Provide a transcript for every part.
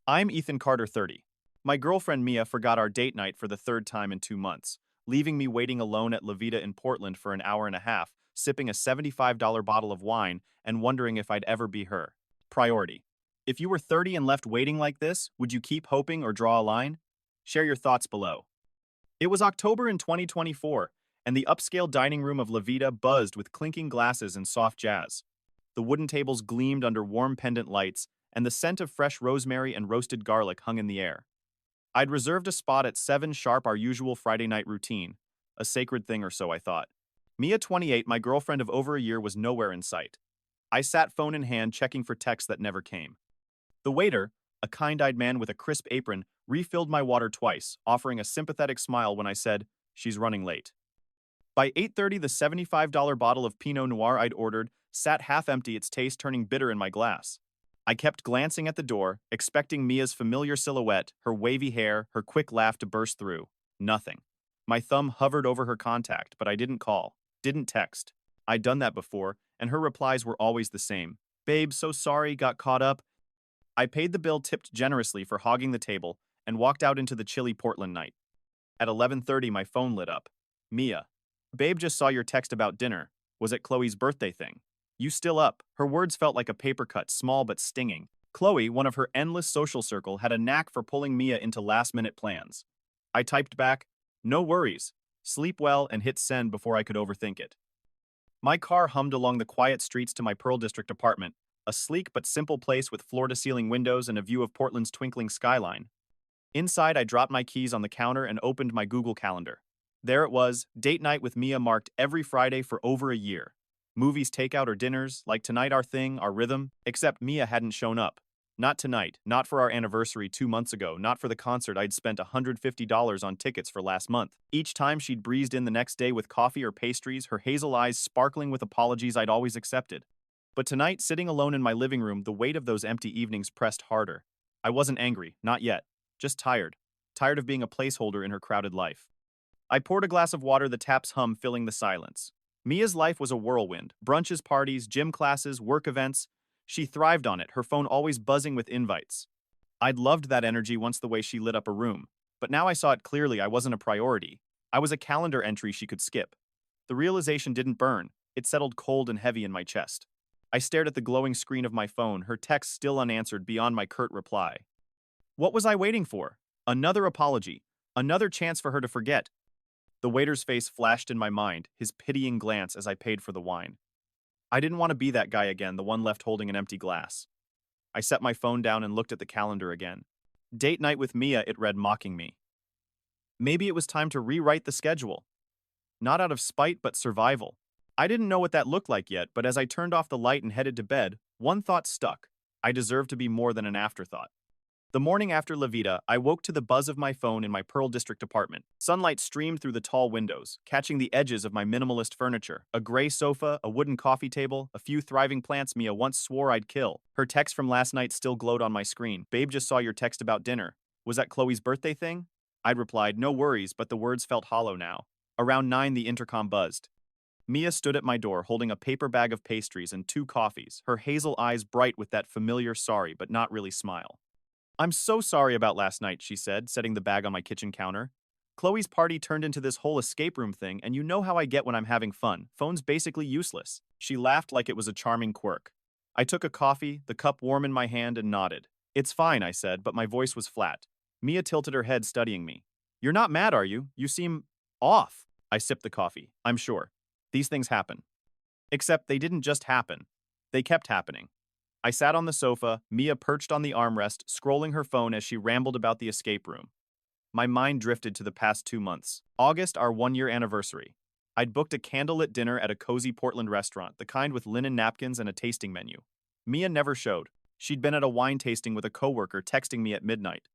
I'm Ethan Carter, 30. My girlfriend Mia forgot our date night for the third time in 2 months, leaving me waiting alone at La Vida in Portland for an hour and a half, sipping a $75 bottle of wine and wondering if I'd ever be her. Priority. If you were 30 and left waiting like this, would you keep hoping or draw a line? Share your thoughts below. It was October in 2024, and the upscale dining room of La Vida buzzed with clinking glasses and soft jazz. The wooden tables gleamed under warm pendant lights, and the scent of fresh rosemary and roasted garlic hung in the air. I'd reserved a spot at 7 sharp, our usual Friday night routine. A sacred thing or so, I thought. Mia, 28, my girlfriend of over a year, was nowhere in sight. I sat phone in hand, checking for texts that never came. The waiter, a kind-eyed man with a crisp apron, refilled my water twice, offering a sympathetic smile when I said, "She's running late." By 8:30, the $75 bottle of Pinot Noir I'd ordered sat half empty, its taste turning bitter in my glass. I kept glancing at the door, expecting Mia's familiar silhouette, her wavy hair, her quick laugh to burst through. Nothing. My thumb hovered over her contact, but I didn't call, didn't text. I'd done that before, and her replies were always the same. "Babe, so sorry, got caught up." I paid the bill, tipped generously for hogging the table, and walked out into the chilly Portland night. At 11:30, my phone lit up. "Mia. Babe, just saw your text about dinner. Was it Chloe's birthday thing? You still up?" Her words felt like a paper cut, small but stinging. Chloe, one of her endless social circle, had a knack for pulling Mia into last-minute plans. I typed back, "No worries. Sleep well," and hit send before I could overthink it. My car hummed along the quiet streets to my Pearl District apartment, a sleek but simple place with floor-to-ceiling windows and a view of Portland's twinkling skyline. Inside, I dropped my keys on the counter and opened my Google Calendar. There it was, date night with Mia marked every Friday for over a year. Movies, takeout, or dinners, like tonight, our thing, our rhythm, except Mia hadn't shown up. Not tonight, not for our anniversary 2 months ago, not for the concert I'd spent $150 on tickets for last month. Each time she'd breezed in the next day with coffee or pastries, her hazel eyes sparkling with apologies I'd always accepted. But tonight, sitting alone in my living room, the weight of those empty evenings pressed harder. I wasn't angry, not yet. Just tired. Tired of being a placeholder in her crowded life. I poured a glass of water, the tap's hum filling the silence. Mia's life was a whirlwind. Brunches, parties, gym classes, work events. She thrived on it, her phone always buzzing with invites. I'd loved that energy once, the way she lit up a room. But now I saw it clearly. I wasn't a priority. I was a calendar entry she could skip. The realization didn't burn. It settled cold and heavy in my chest. I stared at the glowing screen of my phone, her text still unanswered beyond my curt reply. What was I waiting for? Another apology. Another chance for her to forget. The waiter's face flashed in my mind, his pitying glance as I paid for the wine. I didn't want to be that guy again, the one left holding an empty glass. I set my phone down and looked at the calendar again. Date night with Mia, it read, mocking me. Maybe it was time to rewrite the schedule. Not out of spite, but survival. I didn't know what that looked like yet, but as I turned off the light and headed to bed, one thought stuck. I deserved to be more than an afterthought. The morning after La Vida, I woke to the buzz of my phone in my Pearl District apartment. Sunlight streamed through the tall windows, catching the edges of my minimalist furniture. A gray sofa, a wooden coffee table, a few thriving plants Mia once swore I'd kill. Her text from last night still glowed on my screen. "Babe, just saw your text about dinner. Was that Chloe's birthday thing?" I'd replied, "No worries," but the words felt hollow now. Around 9, the intercom buzzed. Mia stood at my door, holding a paper bag of pastries and 2 coffees, her hazel eyes bright with that familiar sorry but not really smile. "I'm so sorry about last night," she said, setting the bag on my kitchen counter. "Chloe's party turned into this whole escape room thing, and you know how I get when I'm having fun. Phone's basically useless." She laughed like it was a charming quirk. I took a coffee, the cup warm in my hand, and nodded. "It's fine," I said, but my voice was flat. Mia tilted her head, studying me. "You're not mad, are you? You seem off." I sipped the coffee. "I'm sure. These things happen." Except they didn't just happen. They kept happening. I sat on the sofa, Mia perched on the armrest, scrolling her phone as she rambled about the escape room. My mind drifted to the past 2 months. August, our 1-year anniversary. I'd booked a candlelit dinner at a cozy Portland restaurant, the kind with linen napkins and a tasting menu. Mia never showed. She'd been at a wine tasting with a coworker, texting me at midnight.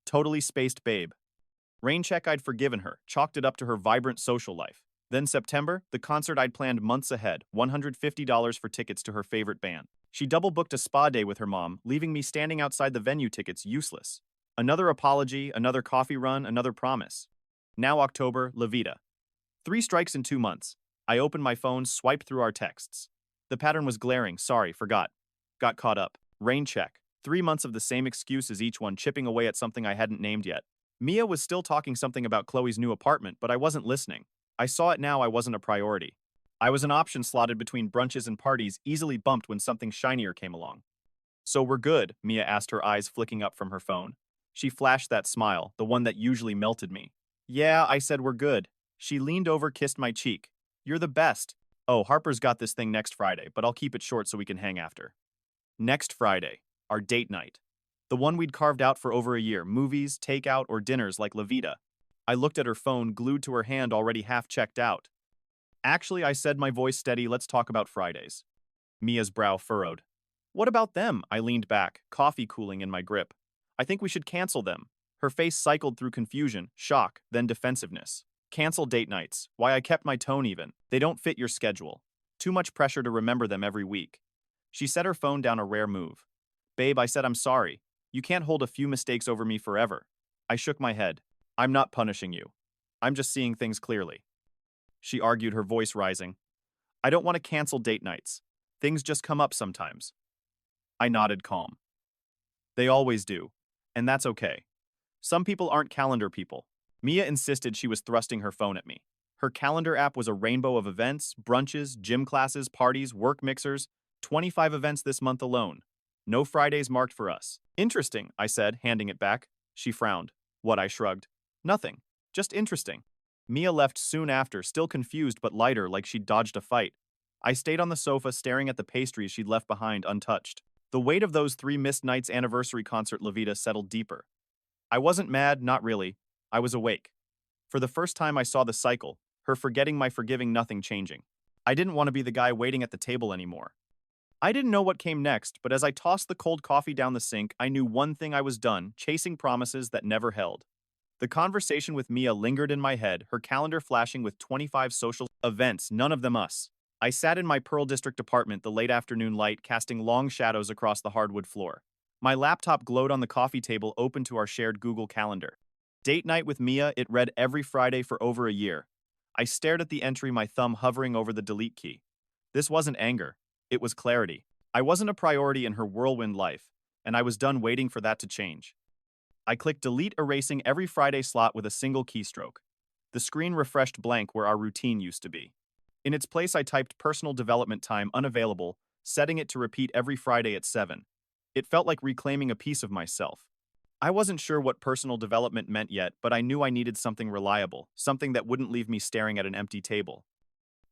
Totally spaced babe. Rain check, I'd forgiven her, chalked it up to her vibrant social life. Then September, the concert I'd planned months ahead, $150 for tickets to her favorite band. She double-booked a spa day with her mom, leaving me standing outside the venue, tickets useless. Another apology, another coffee run, another promise. Now October, La Vida. 3 strikes in 2 months. I opened my phone, swiped through our texts. The pattern was glaring. "Sorry, forgot. Got caught up. Rain check. 3 months of the same excuses, each one chipping away at something I hadn't named yet. Mia was still talking something about Chloe's new apartment, but I wasn't listening. I saw it now, I wasn't a priority. I was an option slotted between brunches and parties, easily bumped when something shinier came along. So we're good, Mia asked, her eyes flicking up from her phone. She flashed that smile, the one that usually melted me. Yeah, I said we're good. She leaned over, kissed my cheek. You're the best. Oh, Harper's got this thing next Friday, but I'll keep it short so we can hang after. Next Friday, our date night. The one we'd carved out for over a year, movies, takeout, or dinners like La Vida. I looked at her phone, glued to her hand, already half checked out. Actually, I said, my voice steady, let's talk about Fridays. Mia's brow furrowed. What about them? I leaned back, coffee cooling in my grip. I think we should cancel them. Her face cycled through confusion, shock, then defensiveness. Cancel date nights. Why, I kept my tone even. They don't fit your schedule. Too much pressure to remember them every week. She set her phone down, a rare move. Babe, I said, I'm sorry. You can't hold a few mistakes over me forever. I shook my head. I'm not punishing you. I'm just seeing things clearly. She argued, her voice rising. I don't want to cancel date nights. Things just come up sometimes. I nodded, calm. They always do. And that's okay. Some people aren't calendar people. Mia insisted, she was thrusting her phone at me. Her calendar app was a rainbow of events, brunches, gym classes, parties, work mixers, 25 events this month alone. No Fridays marked for us. Interesting, I said, handing it back. She frowned. What? I shrugged. Nothing. Just interesting. Mia left soon after, still confused but lighter, like she'd dodged a fight. I stayed on the sofa, staring at the pastries she'd left behind untouched. The weight of those 3 missed nights' anniversary concert La Vida settled deeper. I wasn't mad, not really. I was awake. For the first time I saw the cycle, her forgetting, my forgiving, nothing changing. I didn't want to be the guy waiting at the table anymore. I didn't know what came next, but as I tossed the cold coffee down the sink, I knew one thing: I was done, chasing promises that never held. The conversation with Mia lingered in my head, her calendar flashing with 25 social events, none of them us. I sat in my Pearl District apartment, the late afternoon light casting long shadows across the hardwood floor. My laptop glowed on the coffee table, open to our shared Google Calendar. Date night with Mia, it read every Friday for over a year. I stared at the entry, my thumb hovering over the delete key. This wasn't anger. It was clarity. I wasn't a priority in her whirlwind life, and I was done waiting for that to change. I clicked delete, erasing every Friday slot with a single keystroke. The screen refreshed blank where our routine used to be. In its place, I typed personal development time unavailable, setting it to repeat every Friday at 7. It felt like reclaiming a piece of myself. I wasn't sure what personal development meant yet, but I knew I needed something reliable, something that wouldn't leave me staring at an empty table.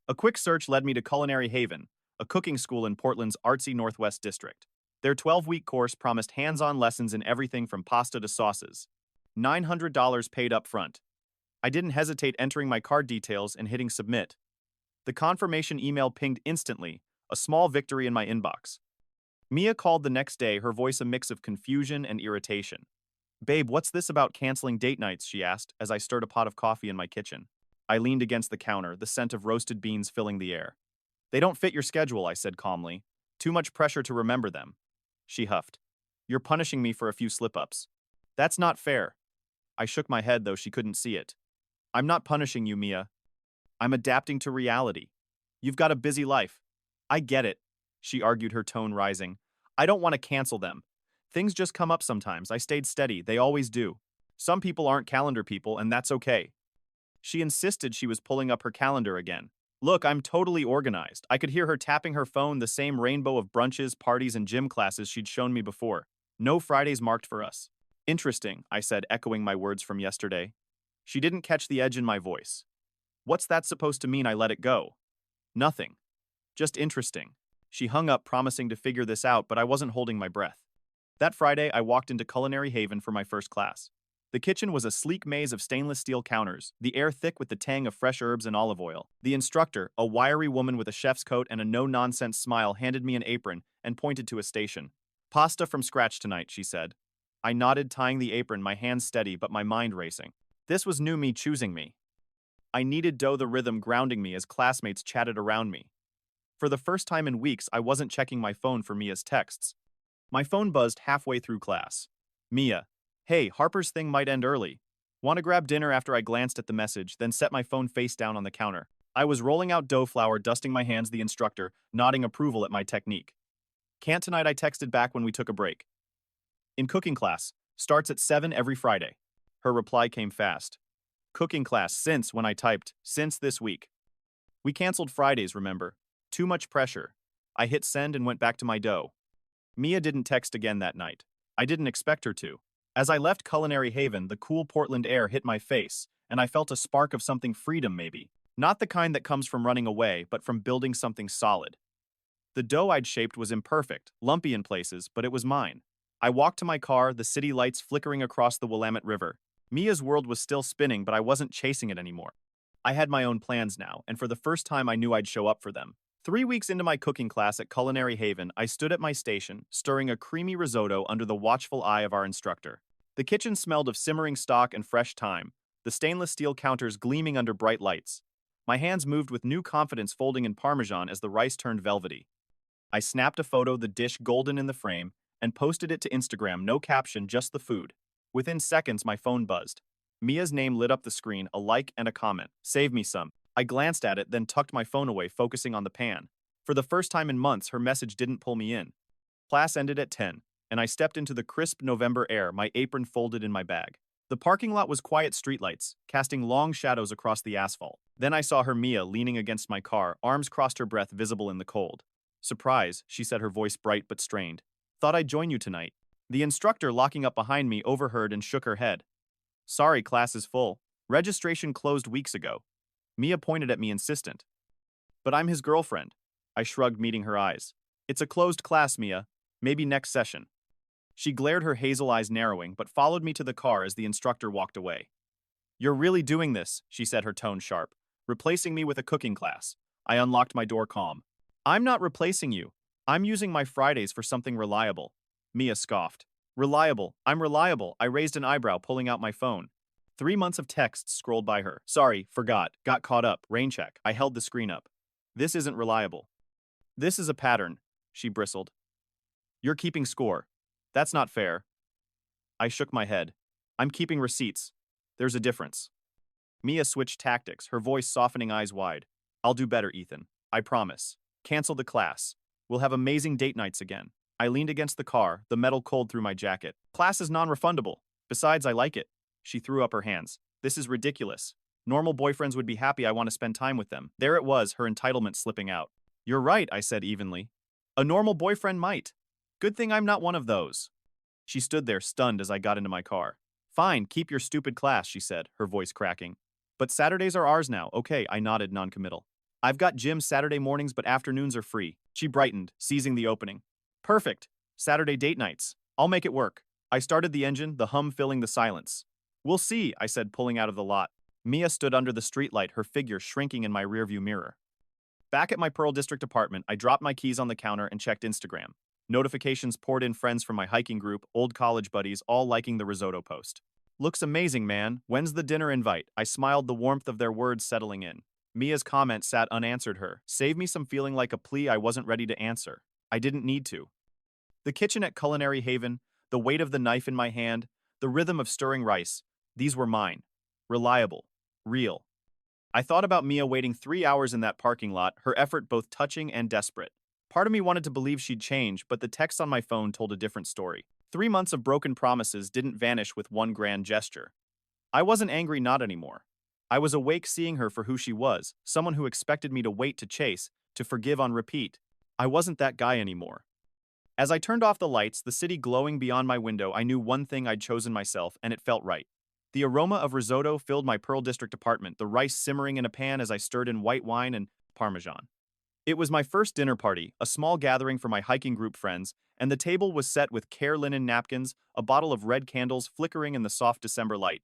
A quick search led me to Culinary Haven, a cooking school in Portland's artsy Northwest District. Their 12-week course promised hands-on lessons in everything from pasta to sauces. $900 paid up front. I didn't hesitate, entering my card details and hitting submit. The confirmation email pinged instantly, a small victory in my inbox. Mia called the next day, her voice a mix of confusion and irritation. Babe, what's this about canceling date nights? She asked as I stirred a pot of coffee in my kitchen. I leaned against the counter, the scent of roasted beans filling the air. They don't fit your schedule, I said calmly. Too much pressure to remember them. She huffed. You're punishing me for a few slip-ups. That's not fair. I shook my head, though she couldn't see it. I'm not punishing you, Mia. I'm adapting to reality. You've got a busy life. I get it, she argued, her tone rising. I don't want to cancel them. Things just come up sometimes. I stayed steady. They always do. Some people aren't calendar people, and that's okay. She insisted, she was pulling up her calendar again. Look, I'm totally organized. I could hear her tapping her phone, the same rainbow of brunches, parties, and gym classes she'd shown me before. No Fridays marked for us. Interesting, I said, echoing my words from yesterday. She didn't catch the edge in my voice. What's that supposed to mean? I let it go. Nothing. Just interesting. She hung up, promising to figure this out, but I wasn't holding my breath. That Friday, I walked into Culinary Haven for my first class. The kitchen was a sleek maze of stainless steel counters, the air thick with the tang of fresh herbs and olive oil. The instructor, a wiry woman with a chef's coat and a no-nonsense smile, handed me an apron and pointed to a station. Pasta from scratch tonight, she said. I nodded, tying the apron, my hands steady but my mind racing. This was new me choosing me. I needed dough, the rhythm grounding me as classmates chatted around me. For the first time in weeks, I wasn't checking my phone for Mia's texts. My phone buzzed halfway through class. Mia. Hey, Harper's thing might end early. Want to grab dinner? After I glanced at the message, then set my phone face down on the counter. I was rolling out dough flour, dusting my hands, the instructor, nodding approval at my technique. Can't tonight, I texted back when we took a break. In cooking class. Starts at 7 every Friday. Her reply came fast. Cooking class since when I typed, since this week. We canceled Fridays, remember? Too much pressure. I hit send and went back to my dough. Mia didn't text again that night. I didn't expect her to. As I left Culinary Haven, the cool Portland air hit my face, and I felt a spark of something freedom maybe. Not the kind that comes from running away, but from building something solid. The dough I'd shaped was imperfect, lumpy in places, but it was mine. I walked to my car, the city lights flickering across the Willamette River. Mia's world was still spinning, but I wasn't chasing it anymore. I had my own plans now, and for the first time I knew I'd show up for them. 3 weeks into my cooking class at Culinary Haven, I stood at my station, stirring a creamy risotto under the watchful eye of our instructor. The kitchen smelled of simmering stock and fresh thyme, the stainless steel counters gleaming under bright lights. My hands moved with new confidence, folding in Parmesan as the rice turned velvety. I snapped a photo, the dish golden in the frame, and posted it to Instagram, no caption, just the food. Within seconds, my phone buzzed. Mia's name lit up the screen, a like and a comment. Save me some. I glanced at it, then tucked my phone away, focusing on the pan. For the first time in months, her message didn't pull me in. Class ended at 10, and I stepped into the crisp November air, my apron folded in my bag. The parking lot was quiet streetlights, casting long shadows across the asphalt. Then I saw her, Mia, leaning against my car, arms crossed, her breath visible in the cold. Surprise, she said, her voice bright but strained. Thought I'd join you tonight. The instructor, locking up behind me, overheard and shook her head. Sorry, class is full. Registration closed weeks ago. Mia pointed at me, insistent. But I'm his girlfriend. I shrugged, meeting her eyes. It's a closed class, Mia. Maybe next session. She glared, her hazel eyes narrowing, but followed me to the car as the instructor walked away. You're really doing this, she said, her tone sharp. Replacing me with a cooking class. I unlocked my door, calm. I'm not replacing you. I'm using my Fridays for something reliable. Mia scoffed. Reliable. I'm reliable. I raised an eyebrow, pulling out my phone. 3 months of texts scrolled by her. Sorry, forgot, got caught up, rain check. I held the screen up. This isn't reliable. This is a pattern, she bristled. You're keeping score. That's not fair. I shook my head. I'm keeping receipts. There's a difference. Mia switched tactics, her voice softening, eyes wide. I'll do better, Ethan. I promise. Cancel the class. We'll have amazing date nights again. I leaned against the car, the metal cold through my jacket. Class is non-refundable. Besides, I like it. She threw up her hands. This is ridiculous. Normal boyfriends would be happy I want to spend time with them. There it was, her entitlement slipping out. You're right, I said evenly. A normal boyfriend might. Good thing I'm not one of those. She stood there, stunned, as I got into my car. Fine, keep your stupid class, she said, her voice cracking. But Saturdays are ours now. Okay, I nodded, noncommittal. I've got gym Saturday mornings, but afternoons are free. She brightened, seizing the opening. Perfect. Saturday date nights. I'll make it work. I started the engine, the hum filling the silence. We'll see, I said, pulling out of the lot. Mia stood under the streetlight, her figure shrinking in my rearview mirror. Back at my Pearl District apartment, I dropped my keys on the counter and checked Instagram. Notifications poured in, friends from my hiking group, old college buddies, all liking the risotto post. Looks amazing, man. When's the dinner invite? I smiled, the warmth of their words settling in. Mia's comment sat unanswered, her. Save me some, feeling like a plea I wasn't ready to answer. I didn't need to. The kitchen at Culinary Haven, the weight of the knife in my hand, the rhythm of stirring rice, these were mine. Reliable. Real. I thought about Mia waiting 3 hours in that parking lot, her effort both touching and desperate. Part of me wanted to believe she'd change, but the text on my phone told a different story. 3 months of broken promises didn't vanish with one grand gesture. I wasn't angry, not anymore. I was awake, seeing her for who she was, someone who expected me to wait, to chase, to forgive on repeat. I wasn't that guy anymore. As I turned off the lights, the city glowing beyond my window, I knew one thing: I'd chosen myself, and it felt right. The aroma of risotto filled my Pearl District apartment, the rice simmering in a pan as I stirred in white wine and Parmesan. It was my first dinner party, a small gathering for my hiking group friends, and the table was set with care linen napkins, a bottle of red candles flickering in the soft December light.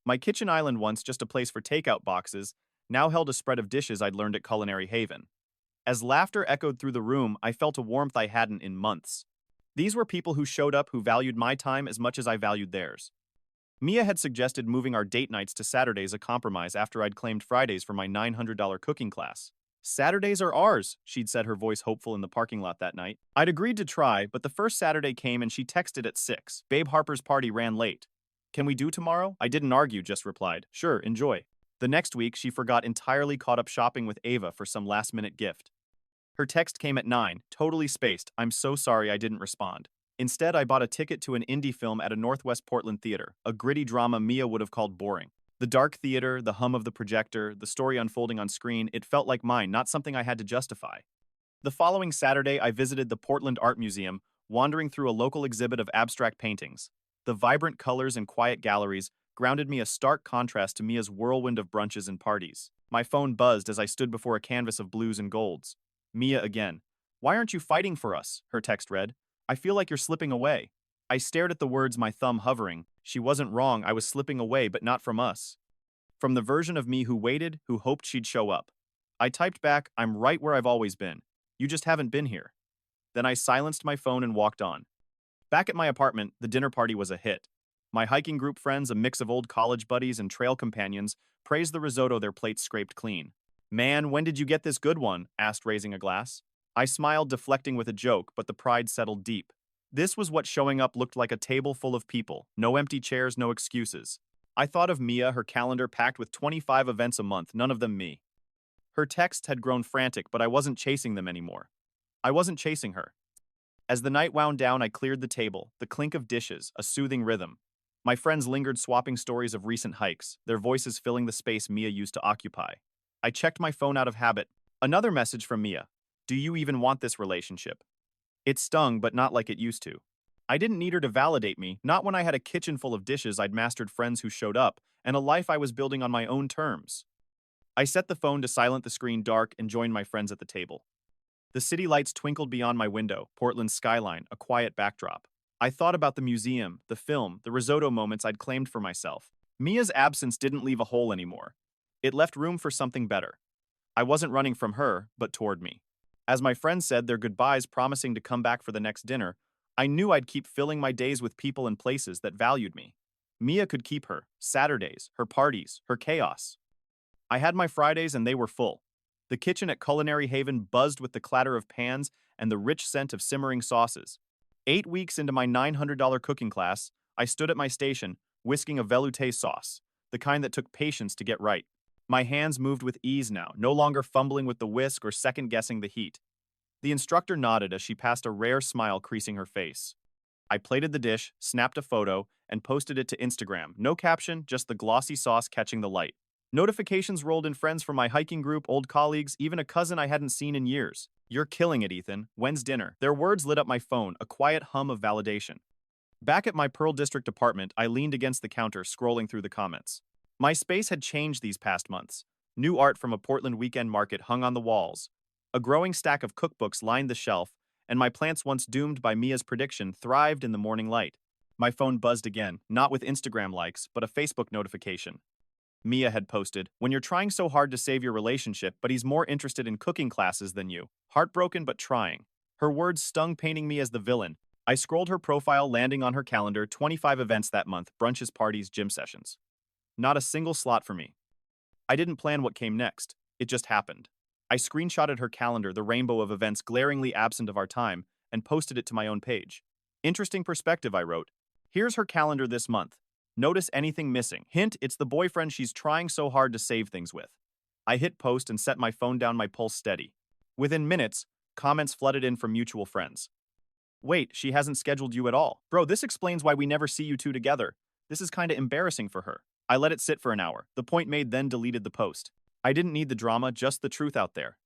My kitchen island, once just a place for takeout boxes, now held a spread of dishes I'd learned at Culinary Haven. As laughter echoed through the room, I felt a warmth I hadn't in months. These were people who showed up, who valued my time as much as I valued theirs. Mia had suggested moving our date nights to Saturdays, a compromise after I'd claimed Fridays for my $900 cooking class. Saturdays are ours, she'd said, her voice hopeful, in the parking lot that night. I'd agreed to try, but the first Saturday came and she texted at 6. Babe, Harper's party ran late. Can we do tomorrow? I didn't argue, just replied. Sure, enjoy. The next week, she forgot entirely, caught up shopping with Ava for some last-minute gift. Her text came at 9, totally spaced. I'm so sorry I didn't respond. Instead, I bought a ticket to an indie film at a Northwest Portland theater, a gritty drama Mia would have called boring. The dark theater, the hum of the projector, the story unfolding on screen, it felt like mine, not something I had to justify. The following Saturday, I visited the Portland Art Museum, wandering through a local exhibit of abstract paintings. The vibrant colors and quiet galleries grounded me a stark contrast to Mia's whirlwind of brunches and parties. My phone buzzed as I stood before a canvas of blues and golds. Mia again. "Why aren't you fighting for us?" her text read. "I feel like you're slipping away." I stared at the words, my thumb hovering. She wasn't wrong, I was slipping away, but not from us. From the version of me who waited, who hoped she'd show up. I typed back, "I'm right where I've always been. You just haven't been here." Then I silenced my phone and walked on. Back at my apartment, the dinner party was a hit. My hiking group friends, a mix of old college buddies and trail companions, praised the risotto their plates scraped clean. "Man, when did you get this good one?" asked, raising a glass. I smiled, deflecting with a joke, but the pride settled deep. This was what showing up looked like, a table full of people. No empty chairs, no excuses. I thought of Mia, her calendar packed with 25 events a month, none of them me. Her texts had grown frantic, but I wasn't chasing them anymore. I wasn't chasing her. As the night wound down, I cleared the table, the clink of dishes, a soothing rhythm. My friends lingered, swapping stories of recent hikes, their voices filling the space Mia used to occupy. I checked my phone out of habit. Another message from Mia. "Do you even want this relationship?" It stung, but not like it used to. I didn't need her to validate me, not when I had a kitchen full of dishes I'd mastered, friends who showed up, and a life I was building on my own terms. I set the phone to silent, the screen dark, and joined my friends at the table. The city lights twinkled beyond my window, Portland's skyline, a quiet backdrop. I thought about the museum, the film, the risotto moments I'd claimed for myself. Mia's absence didn't leave a hole anymore. It left room for something better. I wasn't running from her, but toward me. As my friends said their goodbyes, promising to come back for the next dinner, I knew I'd keep filling my days with people and places that valued me. Mia could keep her Saturdays, her parties, her chaos. I had my Fridays, and they were full. The kitchen at Culinary Haven buzzed with the clatter of pans and the rich scent of simmering sauces. 8 weeks into my $900 cooking class, I stood at my station, whisking a velouté sauce, the kind that took patience to get right. My hands moved with ease now, no longer fumbling with the whisk or second-guessing the heat. The instructor nodded as she passed, a rare smile creasing her face. I plated the dish, snapped a photo, and posted it to Instagram. No caption, just the glossy sauce catching the light. Notifications rolled in, friends from my hiking group, old colleagues, even a cousin I hadn't seen in years. "You're killing it, Ethan. When's dinner?" Their words lit up my phone, a quiet hum of validation. Back at my Pearl District apartment, I leaned against the counter, scrolling through the comments. My space had changed these past months. New art from a Portland weekend market hung on the walls. A growing stack of cookbooks lined the shelf, and my plants, once doomed by Mia's prediction, thrived in the morning light. My phone buzzed again, not with Instagram likes, but a Facebook notification. Mia had posted, "When you're trying so hard to save your relationship, but he's more interested in cooking classes than you. Heartbroken but trying." Her words stung, painting me as the villain. I scrolled her profile, landing on her calendar, 25 events that month, brunches, parties, gym sessions. Not a single slot for me. I didn't plan what came next. It just happened. I screenshotted her calendar, the rainbow of events glaringly absent of our time, and posted it to my own page. "Interesting perspective," I wrote. "Here's her calendar this month. Notice anything missing? Hint, it's the boyfriend she's trying so hard to save things with." I hit post and set my phone down, my pulse steady. Within minutes, comments flooded in from mutual friends. "Wait, she hasn't scheduled you at all. Bro, this explains why we never see you two together. This is kinda embarrassing for her." I let it sit for an hour. The point made, then deleted the post. I didn't need the drama, just the truth out there.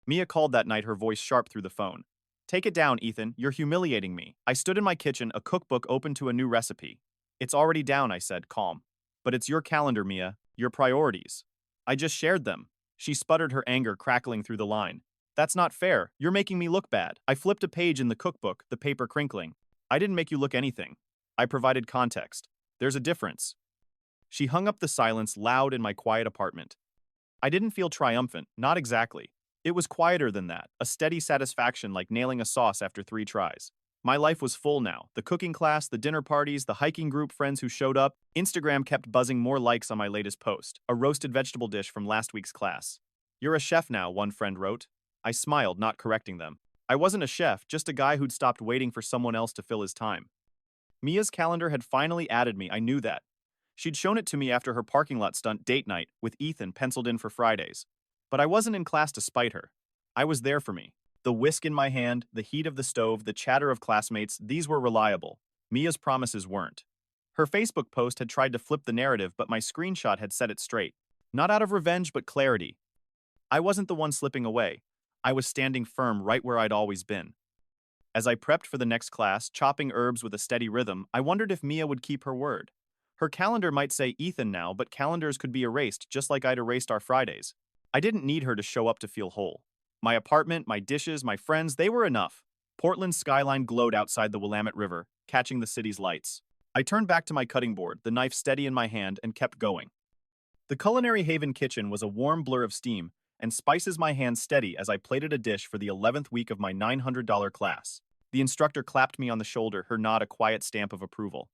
Mia called that night, her voice sharp through the phone. "Take it down, Ethan. You're humiliating me." I stood in my kitchen, a cookbook open to a new recipe. "It's already down," I said, calm. "But it's your calendar, Mia. Your priorities. I just shared them." She sputtered, her anger crackling through the line. "That's not fair. You're making me look bad." I flipped a page in the cookbook, the paper crinkling. "I didn't make you look anything. I provided context. There's a difference." She hung up the silence, loud in my quiet apartment. I didn't feel triumphant, not exactly. It was quieter than that, a steady satisfaction, like nailing a sauce after 3 tries. My life was full now. The cooking class, the dinner parties, the hiking group friends who showed up. Instagram kept buzzing more likes on my latest post, a roasted vegetable dish from last week's class. "You're a chef now," one friend wrote. I smiled, not correcting them. I wasn't a chef, just a guy who'd stopped waiting for someone else to fill his time. Mia's calendar had finally added me, I knew that. She'd shown it to me after her parking lot stunt date night, with Ethan penciled in for Fridays. But I wasn't in class to spite her. I was there for me. The whisk in my hand, the heat of the stove, the chatter of classmates, these were reliable. Mia's promises weren't. Her Facebook post had tried to flip the narrative, but my screenshot had set it straight. Not out of revenge, but clarity. I wasn't the one slipping away. I was standing firm right where I'd always been. As I prepped for the next class, chopping herbs with a steady rhythm, I wondered if Mia would keep her word. Her calendar might say Ethan now, but calendars could be erased just like I'd erased our Fridays. I didn't need her to show up to feel whole. My apartment, my dishes, my friends, they were enough. Portland's skyline glowed outside the Willamette River, catching the city's lights. I turned back to my cutting board, the knife steady in my hand, and kept going. The Culinary Haven kitchen was a warm blur of steam, and spices my hands steady as I plated a dish for the 11th week of my $900 class. The instructor clapped me on the shoulder, her nod a quiet stamp of approval.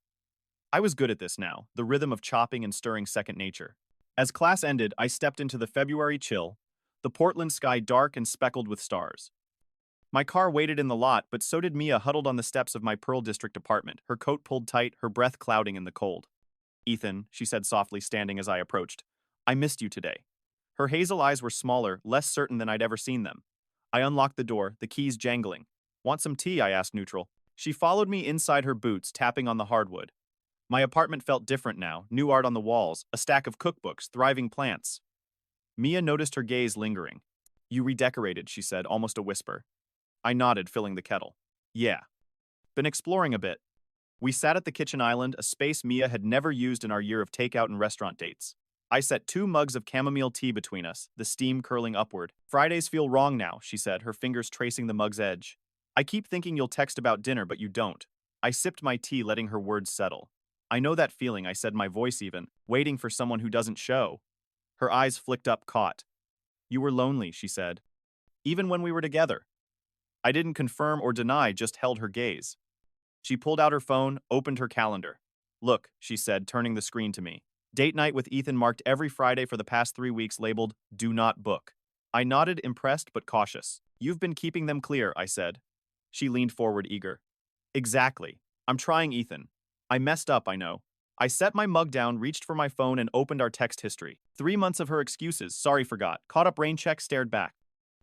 I was good at this now, the rhythm of chopping and stirring second nature. As class ended, I stepped into the February chill, the Portland sky dark and speckled with stars. My car waited in the lot, but so did Mia huddled on the steps of my Pearl District apartment, her coat pulled tight, her breath clouding in the cold. Ethan, she said softly, standing as I approached. I missed you today. Her hazel eyes were smaller, less certain than I'd ever seen them. I unlocked the door, the keys jangling. Want some tea? I asked neutral. She followed me inside her boots, tapping on the hardwood. My apartment felt different now, new art on the walls, a stack of cookbooks, thriving plants. Mia noticed her gaze lingering. You redecorated, she said, almost a whisper. I nodded, filling the kettle. Yeah. Been exploring a bit. We sat at the kitchen island, a space Mia had never used in our year of takeout and restaurant dates. I set 2 mugs of chamomile tea between us, the steam curling upward. Fridays feel wrong now, she said, her fingers tracing the mug's edge. I keep thinking you'll text about dinner, but you don't. I sipped my tea, letting her words settle. I know that feeling, I said, my voice even, waiting for someone who doesn't show. Her eyes flicked up, caught. You were lonely, she said. Even when we were together. I didn't confirm or deny, just held her gaze. She pulled out her phone, opened her calendar. Look, she said, turning the screen to me. Date night with Ethan marked every Friday for the past 3 weeks, labeled, Do Not Book. I nodded, impressed but cautious. You've been keeping them clear, I said. She leaned forward, eager. Exactly. I'm trying, Ethan. I messed up, I know. I set my mug down, reached for my phone, and opened our text history. 3 months of her excuses, sorry forgot, caught up rain check, stared back.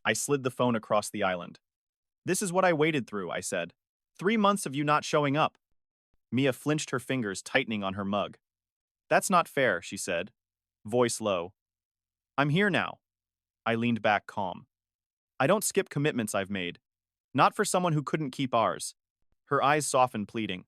I slid the phone across the island. This is what I waited through, I said. 3 months of you not showing up. Mia flinched, her fingers tightening on her mug. That's not fair, she said, voice low. I'm here now. I leaned back, calm. I don't skip commitments I've made. Not for someone who couldn't keep ours. Her eyes softened, pleading.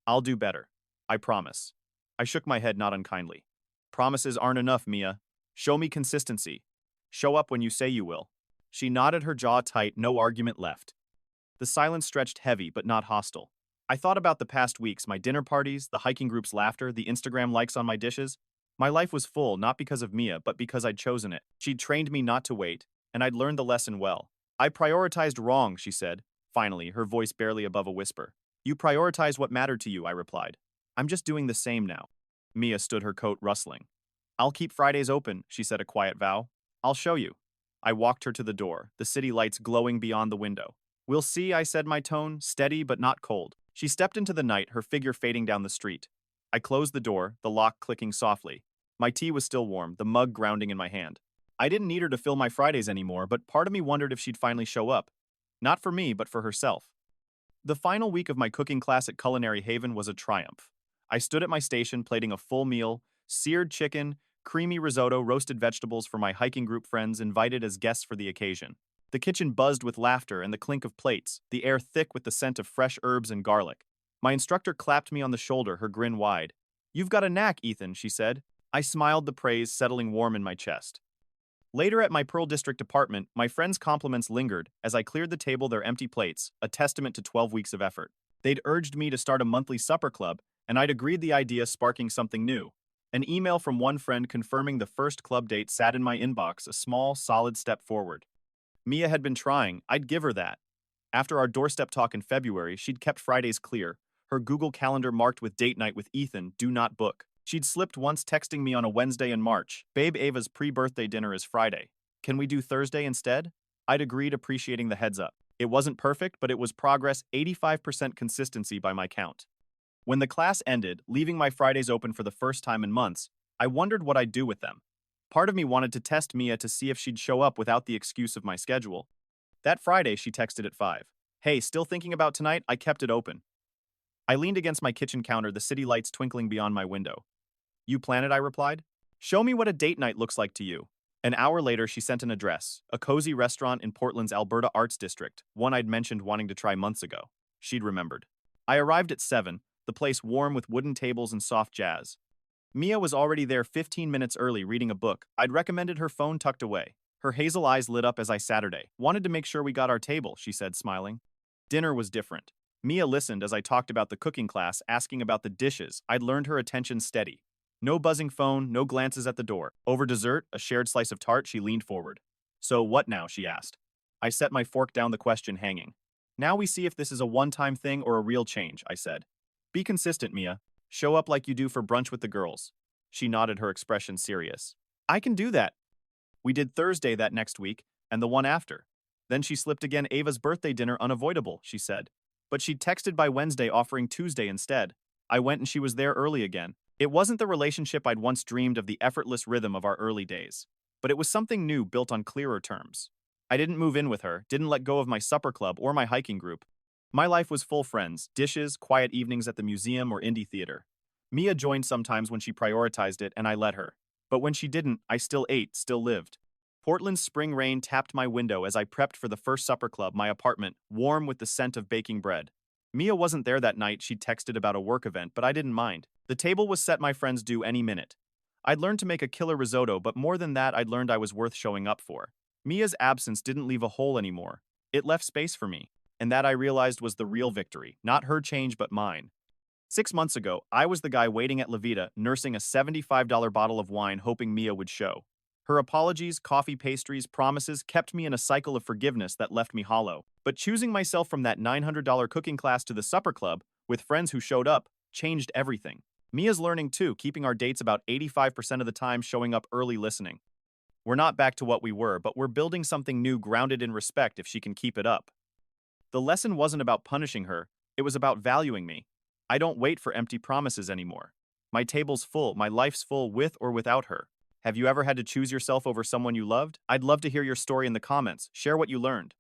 I'll do better. I promise. I shook my head, not unkindly. Promises aren't enough, Mia. Show me consistency. Show up when you say you will. She nodded, her jaw tight, no argument left. The silence stretched heavy, but not hostile. I thought about the past weeks, my dinner parties, the hiking group's laughter, the Instagram likes on my dishes. My life was full, not because of Mia, but because I'd chosen it. She'd trained me not to wait, and I'd learned the lesson well. I prioritized wrong, she said, finally, her voice barely above a whisper. You prioritized what mattered to you, I replied. I'm just doing the same now. Mia stood, her coat rustling. I'll keep Fridays open, she said, a quiet vow. I'll show you. I walked her to the door, the city lights glowing beyond the window. We'll see, I said, my tone steady but not cold. She stepped into the night, her figure fading down the street. I closed the door, the lock clicking softly. My tea was still warm, the mug grounding in my hand. I didn't need her to fill my Fridays anymore, but part of me wondered if she'd finally show up. Not for me, but for herself. The final week of my cooking class at Culinary Haven was a triumph. I stood at my station plating a full meal, seared chicken, creamy risotto, roasted vegetables for my hiking group friends invited as guests for the occasion. The kitchen buzzed with laughter and the clink of plates, the air thick with the scent of fresh herbs and garlic. My instructor clapped me on the shoulder, her grin wide. You've got a knack, Ethan, she said. I smiled, the praise settling warm in my chest. Later at my Pearl District apartment, my friends' compliments lingered as I cleared the table, their empty plates, a testament to 12 weeks of effort. They'd urged me to start a monthly supper club, and I'd agreed, the idea sparking something new. An email from one friend confirming the first club date sat in my inbox, a small, solid step forward. Mia had been trying, I'd give her that. After our doorstep talk in February, she'd kept Fridays clear, her Google Calendar marked with date night with Ethan, do not book. She'd slipped once, texting me on a Wednesday in March. Babe, Ava's pre-birthday dinner is Friday. Can we do Thursday instead? I'd agreed, appreciating the heads up. It wasn't perfect, but it was progress, 85% consistency by my count. When the class ended, leaving my Fridays open for the first time in months, I wondered what I'd do with them. Part of me wanted to test Mia to see if she'd show up without the excuse of my schedule. That Friday, she texted at 5. Hey, still thinking about tonight? I kept it open. I leaned against my kitchen counter, the city lights twinkling beyond my window. You plan it, I replied. Show me what a date night looks like to you. An hour later, she sent an address, a cozy restaurant in Portland's Alberta Arts District, one I'd mentioned wanting to try months ago. She'd remembered. I arrived at 7, the place warm with wooden tables and soft jazz. Mia was already there 15 minutes early reading a book. I'd recommended, her phone tucked away. Her hazel eyes lit up as I Saturday. Wanted to make sure we got our table, she said, smiling. Dinner was different. Mia listened as I talked about the cooking class, asking about the dishes. I'd learned her attention steady. No buzzing phone, no glances at the door. Over dessert, a shared slice of tart, she leaned forward. So what now, she asked. I set my fork down, the question hanging. Now we see if this is a one-time thing or a real change, I said. Be consistent, Mia. Show up like you do for brunch with the girls. She nodded, her expression serious. I can do that. We did Thursday that next week, and the one after. Then she slipped again. Ava's birthday dinner unavoidable, she said. But she'd texted by Wednesday offering Tuesday instead. I went and she was there early again. It wasn't the relationship I'd once dreamed of, the effortless rhythm of our early days. But it was something new, built on clearer terms. I didn't move in with her, didn't let go of my supper club or my hiking group. My life was full: friends, dishes, quiet evenings at the museum or indie theater. Mia joined sometimes when she prioritized it, and I let her. But when she didn't, I still ate, still lived. Portland's spring rain tapped my window as I prepped for the first supper club, my apartment, warm with the scent of baking bread. Mia wasn't there that night. She'd texted about a work event, but I didn't mind. The table was set, my friends due any minute. I'd learned to make a killer risotto, but more than that, I'd learned I was worth showing up for. Mia's absence didn't leave a hole anymore. It left space for me. And that, I realized, was the real victory. Not her change, but mine. 6 months ago, I was the guy waiting at La Vida, nursing a $75 bottle of wine, hoping Mia would show. Her apologies, coffee, pastries, promises kept me in a cycle of forgiveness that left me hollow. But choosing myself from that $900 cooking class to the supper club, with friends who showed up, changed everything. Mia's learning too, keeping our dates about 85% of the time, showing up early, listening. We're not back to what we were, but we're building something new, grounded in respect, if she can keep it up. The lesson wasn't about punishing her, it was about valuing me. I don't wait for empty promises anymore. My table's full, my life's full, with or without her. Have you ever had to choose yourself over someone you loved? I'd love to hear your story in the comments. Share what you learned.